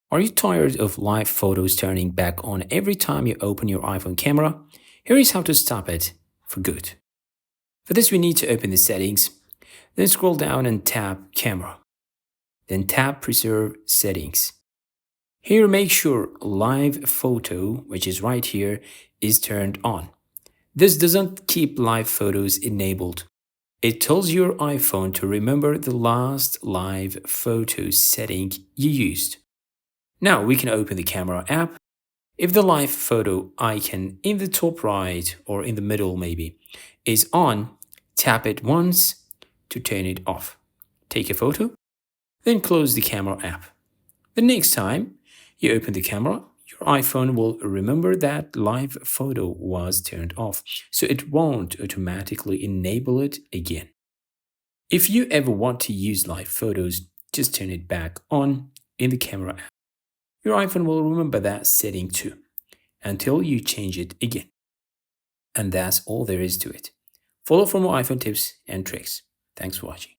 Are you tired of live photos turning back on every time you open your iPhone camera? Here is how to stop it for good. For this, we need to open the settings, then scroll down and tap Camera. Then tap Preserve Settings. Here, make sure Live Photo, which is right here, is turned on. This doesn't keep live photos enabled. It tells your iPhone to remember the last live photo setting you used. Now we can open the camera app. If the live photo icon in the top right or in the middle maybe is on, tap it once to turn it off. Take a photo, then close the camera app. The next time you open the camera, your iPhone will remember that live photo was turned off, so it won't automatically enable it again. If you ever want to use live photos, just turn it back on in the camera app. Your iPhone will remember that setting too, until you change it again. And that's all there is to it. Follow for more iPhone tips and tricks. Thanks for watching.